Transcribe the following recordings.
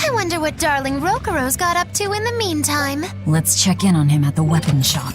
I wonder what darling Rokuro's got up to in the meantime. Let's check in on him at the weapon shop.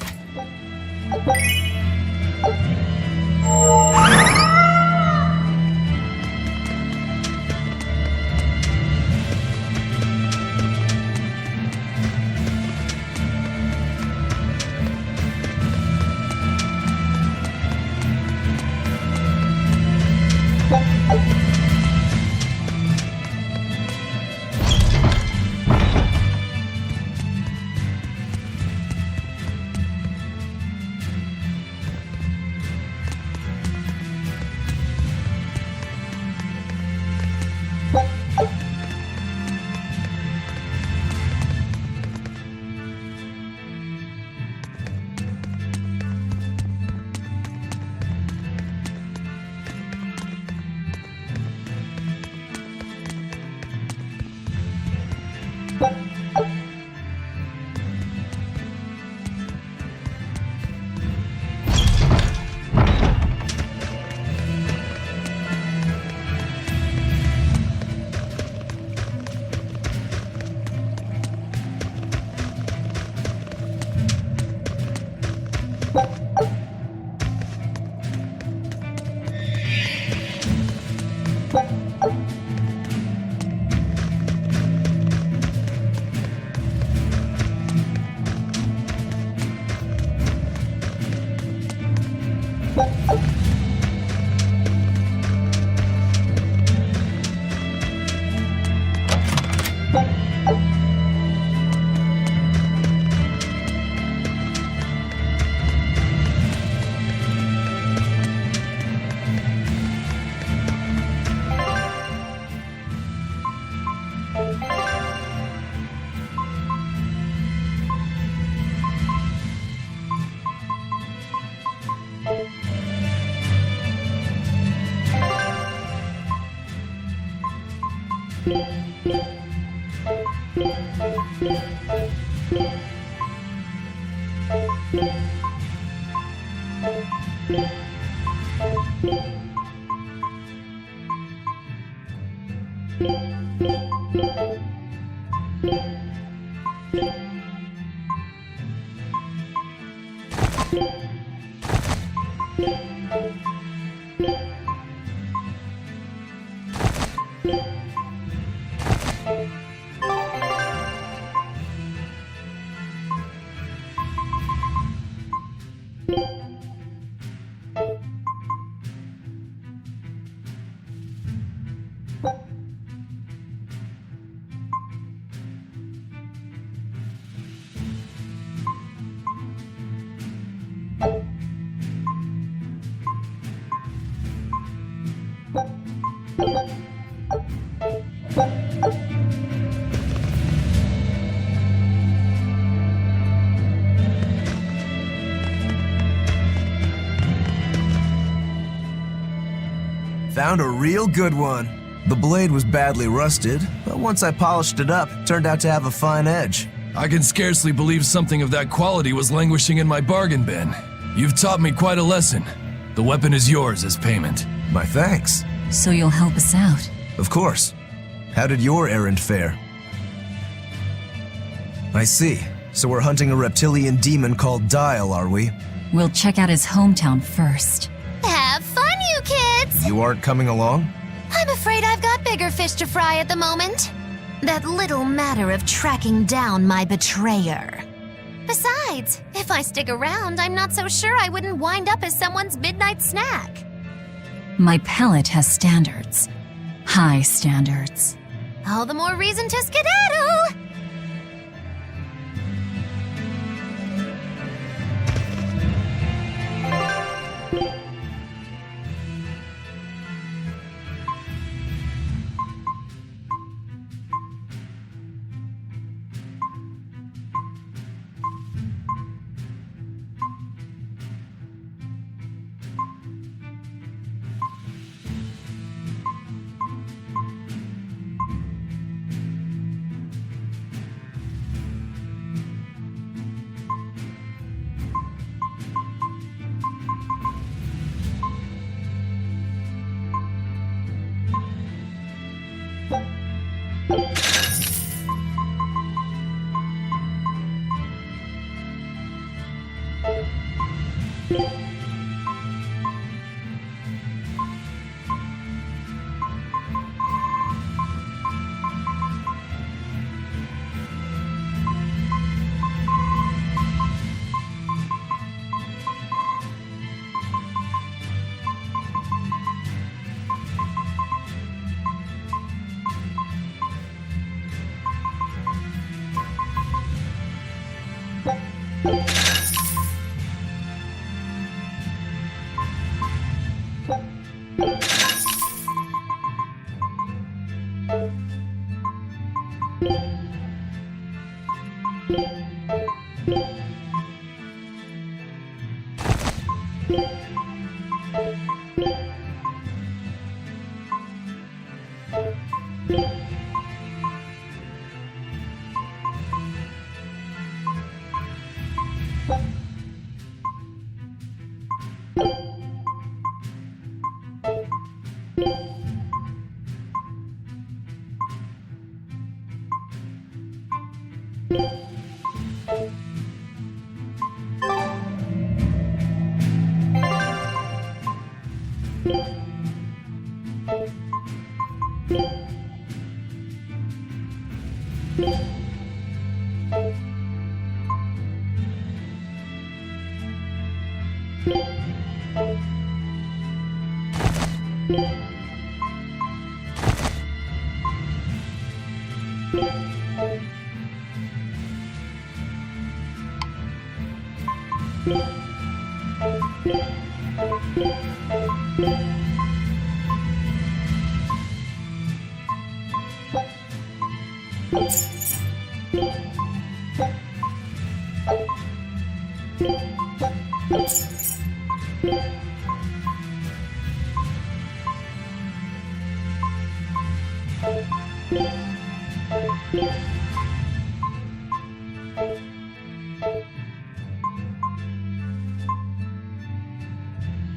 Found a real good one. The blade was badly rusted, but once I polished it up, it turned out to have a fine edge. I can scarcely believe something of that quality was languishing in my bargain bin. You've taught me quite a lesson. The weapon is yours as payment. My thanks. So you'll help us out? Of course. How did your errand fare? I see. So we're hunting a reptilian demon called Dial, are we? We'll check out his hometown first. Have fun, you kids! You aren't coming along? I'm afraid I've got bigger fish to fry at the moment. That little matter of tracking down my betrayer. Besides, if I stick around, I'm not so sure I wouldn't wind up as someone's midnight snack. My pellet has standards. High standards. All the more reason to skedaddle!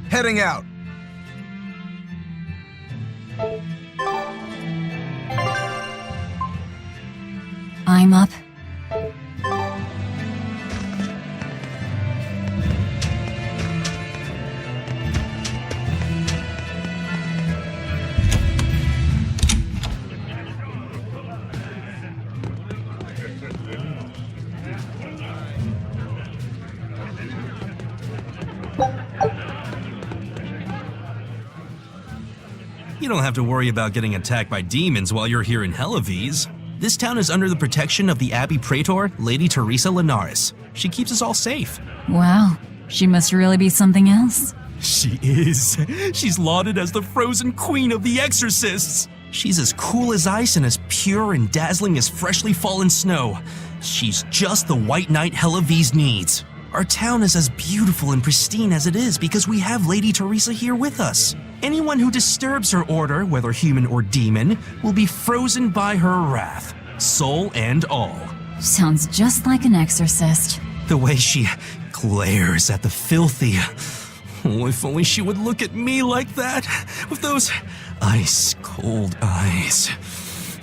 Heading out. I'm up. You don't have to worry about getting attacked by demons while you're here in Hellevese. This town is under the protection of the Abbey Praetor, Lady Teresa Linares. She keeps us all safe. Wow, she must really be something else. She is. She's lauded as the frozen queen of the exorcists. She's as cool as ice and as pure and dazzling as freshly fallen snow. She's just the white knight Hellevese needs. Our town is as beautiful and pristine as it is because we have Lady Teresa here with us. Anyone who disturbs her order, whether human or demon, will be frozen by her wrath, soul and all. Sounds just like an exorcist. The way she glares at the filthy. Oh, if only she would look at me like that, with those ice-cold eyes.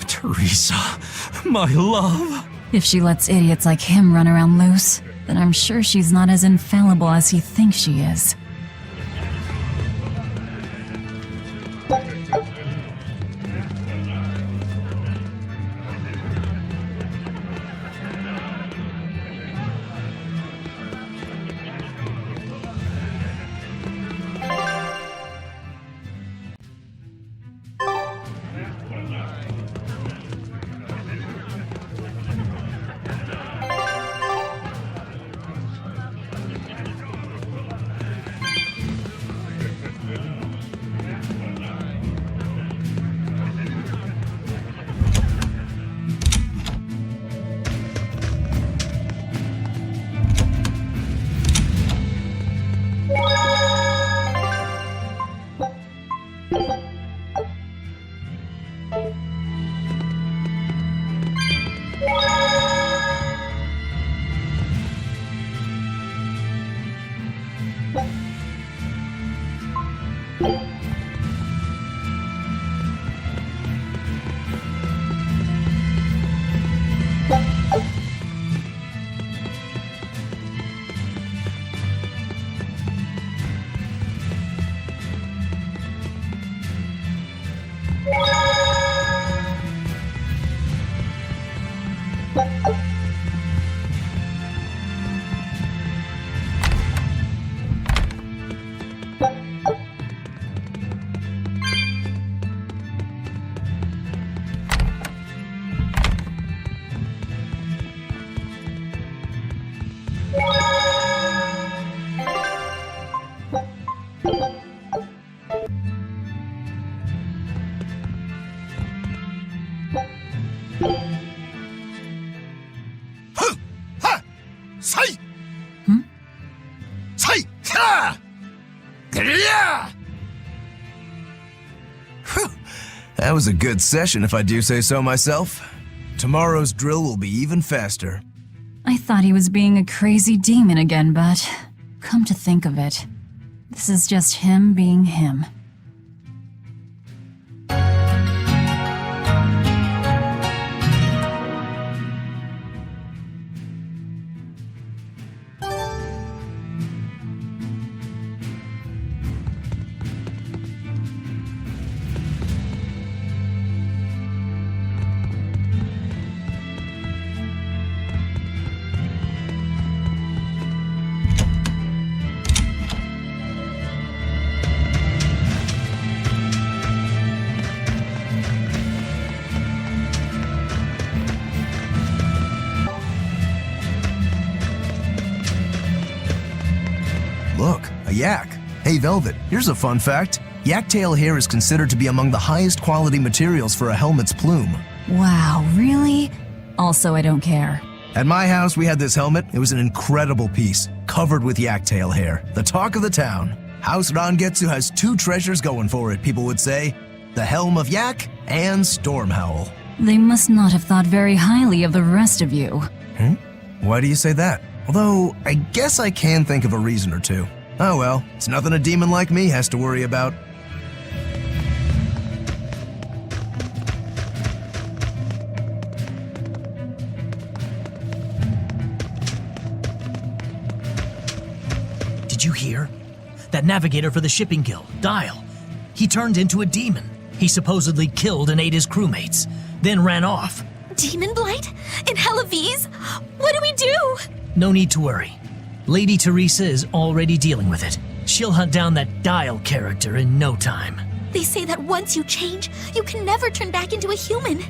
Teresa, my love. If she lets idiots like him run around loose, then I'm sure she's not as infallible as he thinks she is. That was a good session, if I do say so myself. Tomorrow's drill will be even faster. I thought he was being a crazy demon again, but come to think of it, this is just him being him. Look, a yak. Hey, Velvet, here's a fun fact. Yak tail hair is considered to be among the highest quality materials for a helmet's plume. Wow, really? Also, I don't care. At my house, we had this helmet. It was an incredible piece, covered with yak tail hair. The talk of the town. House Rangetsu has two treasures going for it, people would say. The Helm of Yak and Stormhowl. They must not have thought very highly of the rest of you. Why do you say that? Although, I guess I can think of a reason or two. Oh well, it's nothing a demon like me has to worry about. Did you hear? That navigator for the shipping guild, Dial. He turned into a demon. He supposedly killed and ate his crewmates, then ran off. Demon Blight? In Hellevese? What do we do? No need to worry. Lady Teresa is already dealing with it. She'll hunt down that Dial character in no time. They say that once you change, you can never turn back into a human.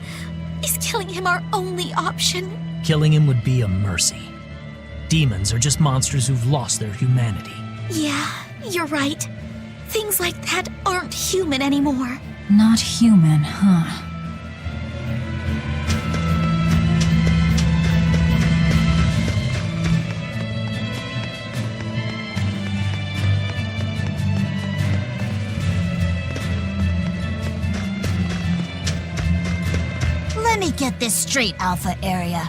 Is killing him our only option? Killing him would be a mercy. Demons are just monsters who've lost their humanity. Yeah, you're right. Things like that aren't human anymore. Not human, huh? Let me get this straight, Alpha Area.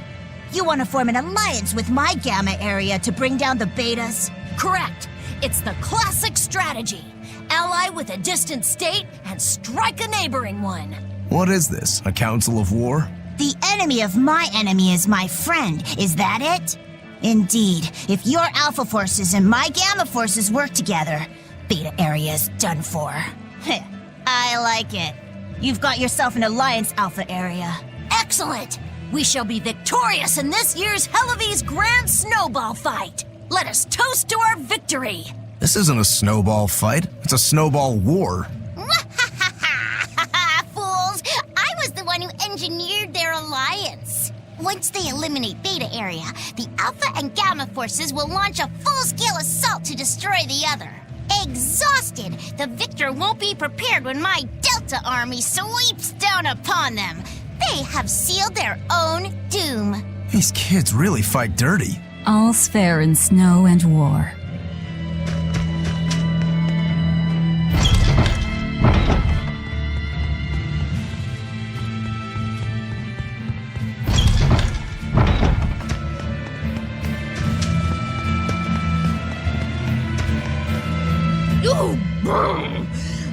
You want to form an alliance with my Gamma Area to bring down the Betas? Correct. It's the classic strategy. Ally with a distant state and strike a neighboring one. What is this, a council of war? The enemy of my enemy is my friend. Is that it? Indeed. If your Alpha forces and my Gamma forces work together, Beta Area is done for. I like it. You've got yourself an alliance, Alpha Area. Excellent! We shall be victorious in this year's Hellevese Grand Snowball Fight. Let us toast to our victory. This isn't a snowball fight. It's a snowball war. Fools! I was the one who engineered their alliance. Once they eliminate Beta Area, the Alpha and Gamma forces will launch a full-scale assault to destroy the other. Exhausted, the victor won't be prepared when my Delta army sweeps down upon them. They have sealed their own doom. These kids really fight dirty. All's fair in snow and war. Ooh, brr.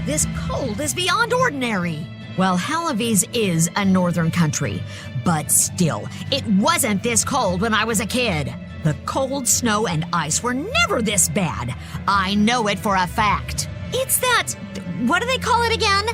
This cold is beyond ordinary. Well, Hellevese is a northern country, but still, it wasn't this cold when I was a kid. The cold, snow, and ice were never this bad. I know it for a fact. It's that, what do they call it again?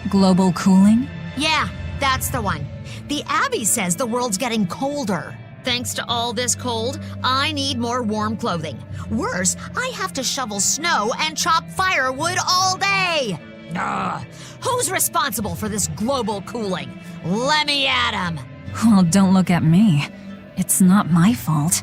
Global cooling? Yeah, that's the one. The Abbey says the world's getting colder. Thanks to all this cold, I need more warm clothing. Worse, I have to shovel snow and chop firewood all day. Ugh. Who's responsible for this global cooling? Let me at 'em. Well, don't look at me. It's not my fault.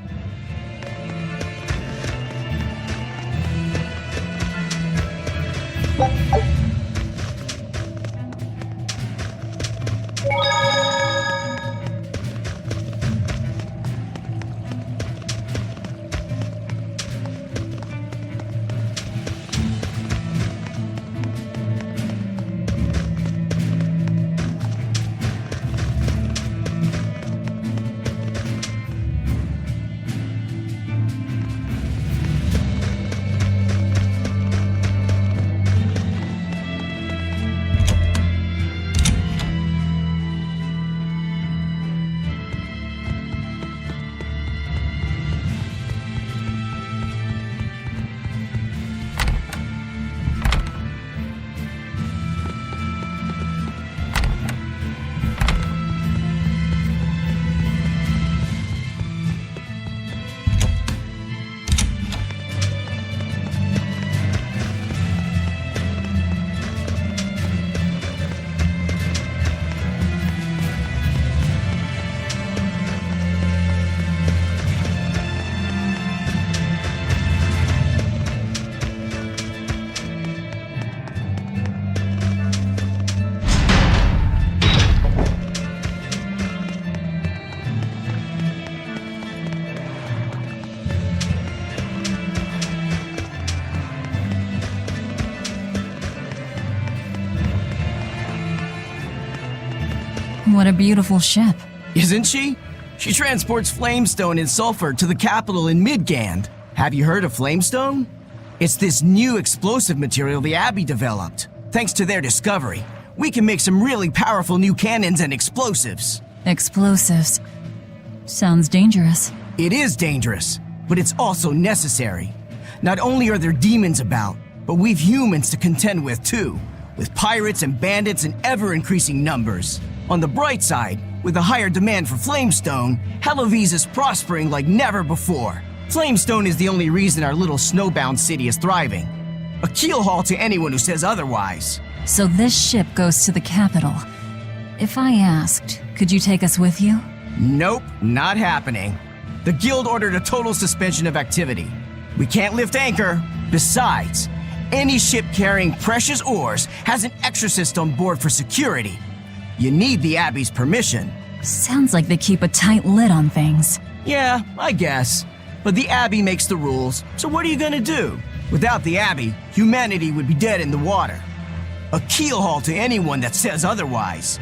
What a beautiful ship. Isn't she? She transports flamestone and sulfur to the capital in Midgand. Have you heard of flamestone? It's this new explosive material the Abbey developed. Thanks to their discovery, we can make some really powerful new cannons and explosives. Explosives. Sounds dangerous. It is dangerous, but it's also necessary. Not only are there demons about, but we've humans to contend with too, with pirates and bandits in ever-increasing numbers. On the bright side, with a higher demand for flamestone, Hellowes is prospering like never before. Flamestone is the only reason our little snowbound city is thriving. A keelhaul to anyone who says otherwise. So this ship goes to the capital. If I asked, could you take us with you? Nope, not happening. The guild ordered a total suspension of activity. We can't lift anchor. Besides, any ship carrying precious ores has an exorcist on board for security. You need the Abbey's permission. Sounds like they keep a tight lid on things. Yeah, I guess. But the Abbey makes the rules, so what are you gonna do? Without the Abbey, humanity would be dead in the water. A keelhaul to anyone that says otherwise.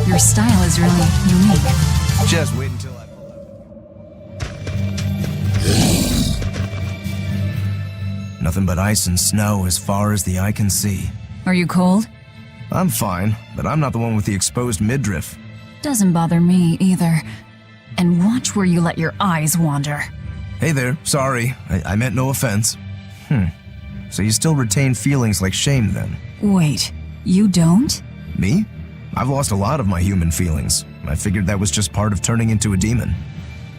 Your style is really unique. Just wait until I... Nothing but ice and snow as far as the eye can see. Are you cold? I'm fine, but I'm not the one with the exposed midriff. Doesn't bother me either. And watch where you let your eyes wander. Hey there, sorry. I meant no offense. So you still retain feelings like shame then? Wait, you don't? Me? I've lost a lot of my human feelings. I figured that was just part of turning into a demon.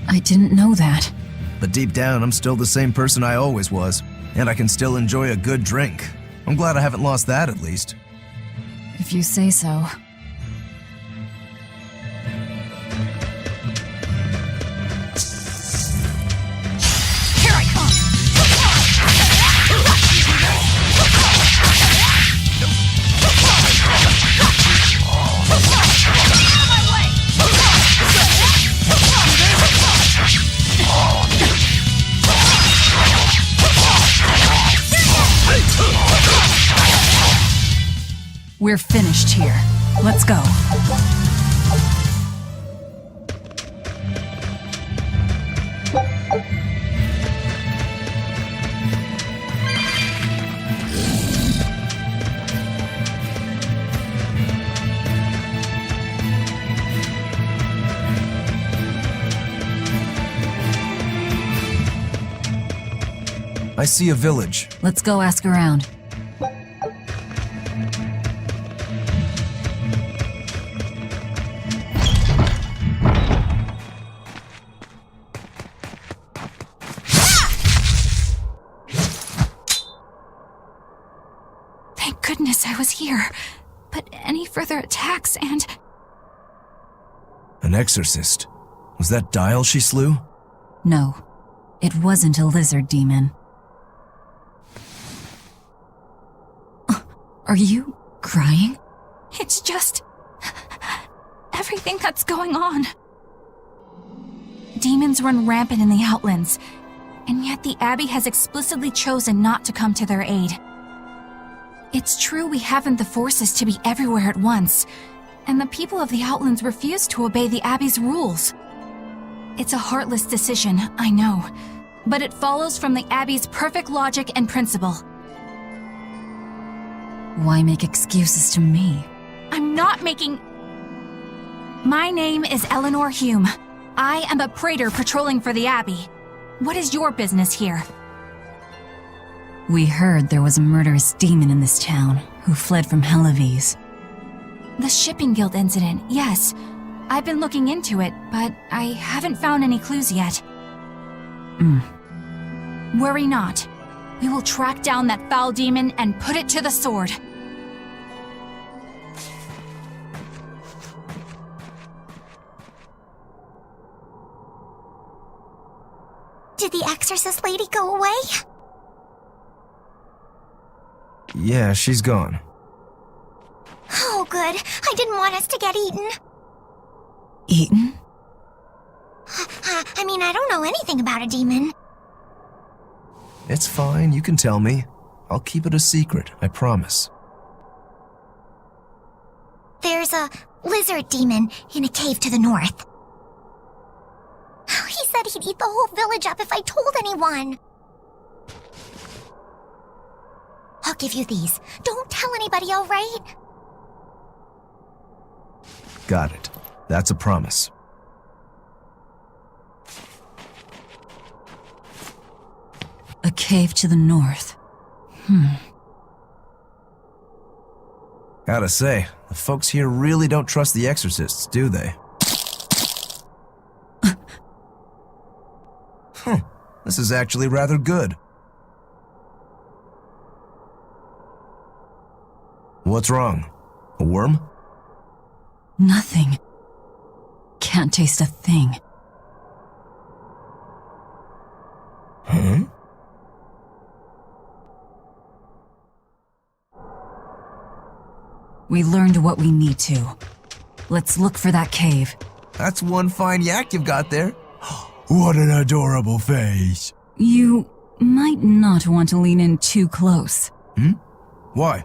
I didn't know that. But deep down, I'm still the same person I always was. And I can still enjoy a good drink. I'm glad I haven't lost that at least. If you say so. Here I come! We're finished here. Let's go. I see a village. Let's go ask around. Thank goodness I was here. But any further attacks and... An exorcist. Was that Dial she slew? No, it wasn't a lizard demon. Are you crying? It's just... everything that's going on. Demons run rampant in the Outlands, and yet the Abbey has explicitly chosen not to come to their aid. It's true we haven't the forces to be everywhere at once, and the people of the Outlands refuse to obey the Abbey's rules. It's a heartless decision, I know, but it follows from the Abbey's perfect logic and principle. Why make excuses to me? I'm not making... My name is Eleanor Hume. I am a praetor patrolling for the Abbey. What is your business here? We heard there was a murderous demon in this town who fled from Hewlett-Packard. The Shipping Guild incident, yes. I've been looking into it, but I haven't found any clues yet. Worry not. We will track down that foul demon and put it to the sword. Did the exorcist lady go away? Yeah, she's gone. Oh, good. I didn't want us to get eaten. Eaten? I mean, I don't know anything about a demon. It's fine, you can tell me. I'll keep it a secret, I promise. There's a lizard demon in a cave to the north. He said he'd eat the whole village up if I told anyone. I'll give you these. Don't tell anybody, all right? Got it. That's a promise. A cave to the north. Gotta say, the folks here really don't trust the exorcists, do they? This is actually rather good. What's wrong? A worm? Nothing. Can't taste a thing. Huh? We learned what we need to. Let's look for that cave. That's one fine yak you've got there. What an adorable face. You might not want to lean in too close. Why?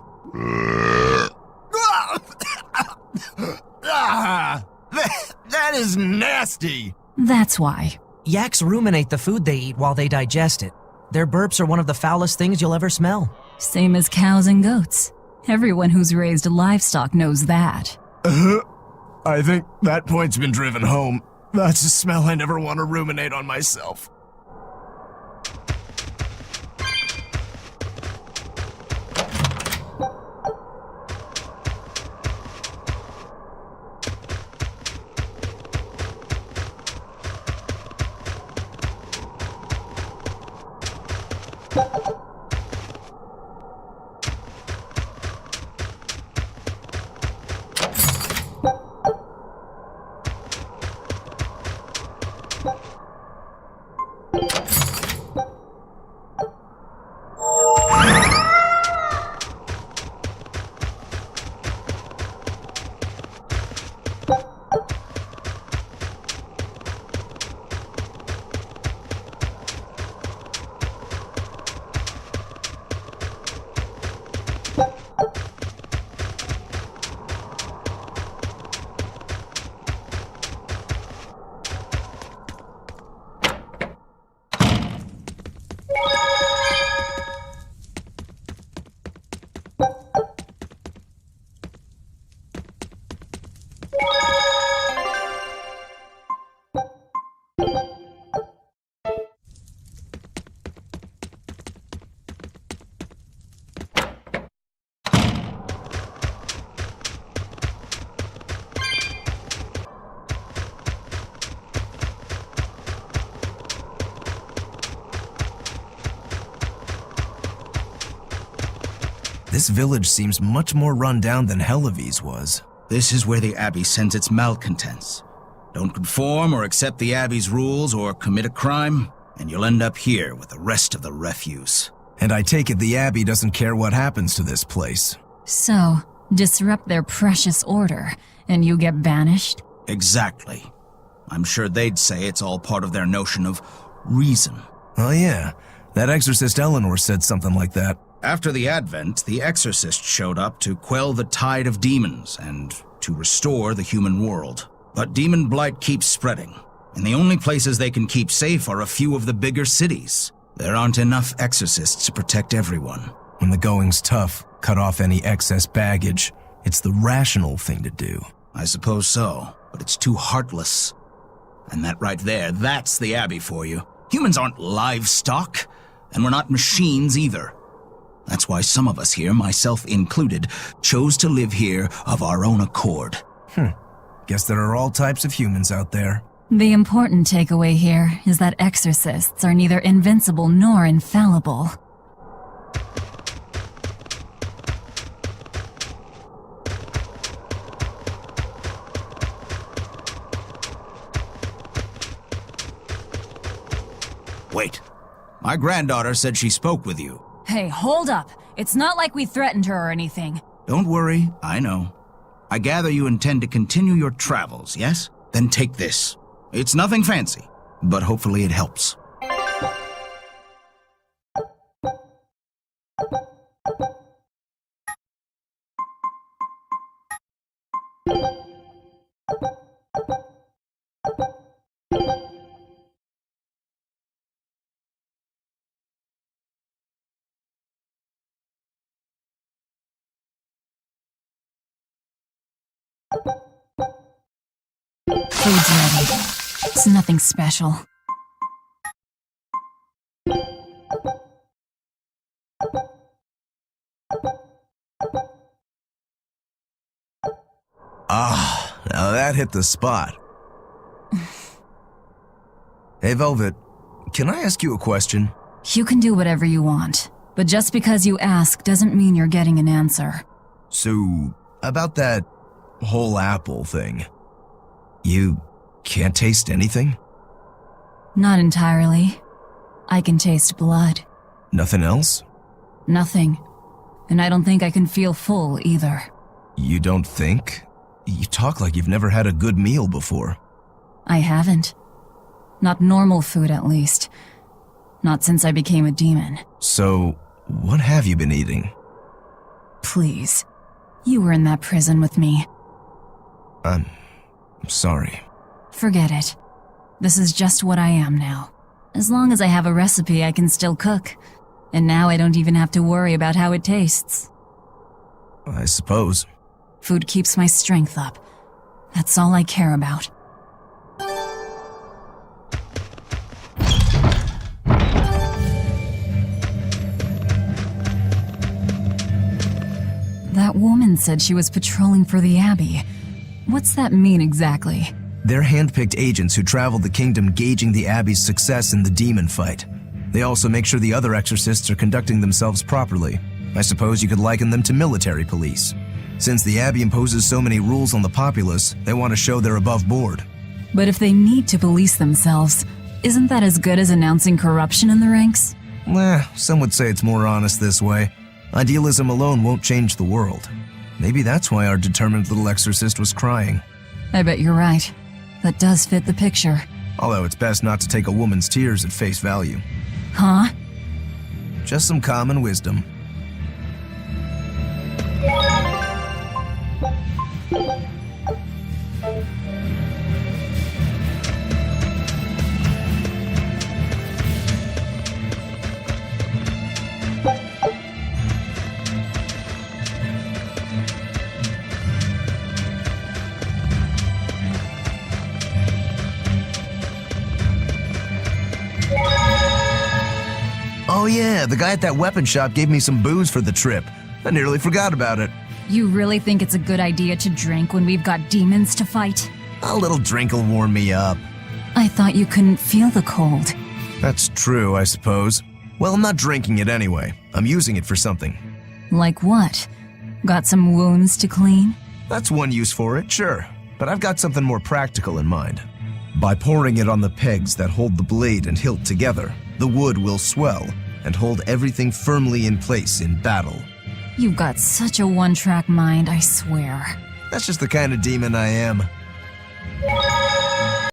nasty! That's why. Yaks ruminate the food they eat while they digest it. Their burps are one of the foulest things you'll ever smell. Same as cows and goats. Everyone who's raised livestock knows that. I think that point's been driven home. That's a smell I never want to ruminate on myself. This village seems much more run down than Hellevese was. This is where the Abbey sends its malcontents. Don't conform or accept the Abbey's rules or commit a crime, and you'll end up here with the rest of the refuse. And I take it the Abbey doesn't care what happens to this place. So, disrupt their precious order, and you get banished? Exactly. I'm sure they'd say it's all part of their notion of reason. Oh yeah, that exorcist Eleanor said something like that. After the Advent, the exorcist showed up to quell the tide of demons and to restore the human world. But demon blight keeps spreading, and the only places they can keep safe are a few of the bigger cities. There aren't enough exorcists to protect everyone. When the going's tough, cut off any excess baggage. It's the rational thing to do. I suppose so, but it's too heartless. And that right there, that's the Abbey for you. Humans aren't livestock, and we're not machines either. That's why some of us here, myself included, chose to live here of our own accord. Guess there are all types of humans out there. The important takeaway here is that exorcists are neither invincible nor infallible. Wait, my granddaughter said she spoke with you. Hey, hold up. It's not like we threatened her or anything. Don't worry, I know. I gather you intend to continue your travels, yes? Then take this. It's nothing fancy, but hopefully it helps. Food's ready. It's nothing special. Ah, now that hit the spot. Hey, Velvet, can I ask you a question? You can do whatever you want, but just because you ask doesn't mean you're getting an answer. So, about that whole apple thing, you can't taste anything? Not entirely. I can taste blood. Nothing else? Nothing. And I don't think I can feel full either. You don't think? You talk like you've never had a good meal before. I haven't. Not normal food, at least. Not since I became a demon. So, what have you been eating? Please. You were in that prison with me. I'm sorry. Forget it. This is just what I am now. As long as I have a recipe, I can still cook. And now I don't even have to worry about how it tastes. I suppose. Food keeps my strength up. That's all I care about. That woman said she was patrolling for the Abbey. What's that mean exactly? They're handpicked agents who travel the kingdom gauging the Abbey's success in the demon fight. They also make sure the other exorcists are conducting themselves properly. I suppose you could liken them to military police. Since the Abbey imposes so many rules on the populace, they want to show they're above board. But if they need to police themselves, isn't that as good as announcing corruption in the ranks? Some would say it's more honest this way. Idealism alone won't change the world. Maybe that's why our determined little exorcist was crying. I bet you're right. That does fit the picture. Although it's best not to take a woman's tears at face value. Huh? Just some common wisdom. Oh yeah, the guy at that weapon shop gave me some booze for the trip. I nearly forgot about it. You really think it's a good idea to drink when we've got demons to fight? A little drink will warm me up. I thought you couldn't feel the cold. That's true, I suppose. Well, I'm not drinking it anyway. I'm using it for something. Like what? Got some wounds to clean? That's one use for it, sure. But I've got something more practical in mind. By pouring it on the pegs that hold the blade and hilt together, the wood will swell and hold everything firmly in place in battle. You've got such a one-track mind, I swear. That's just the kind of demon I am.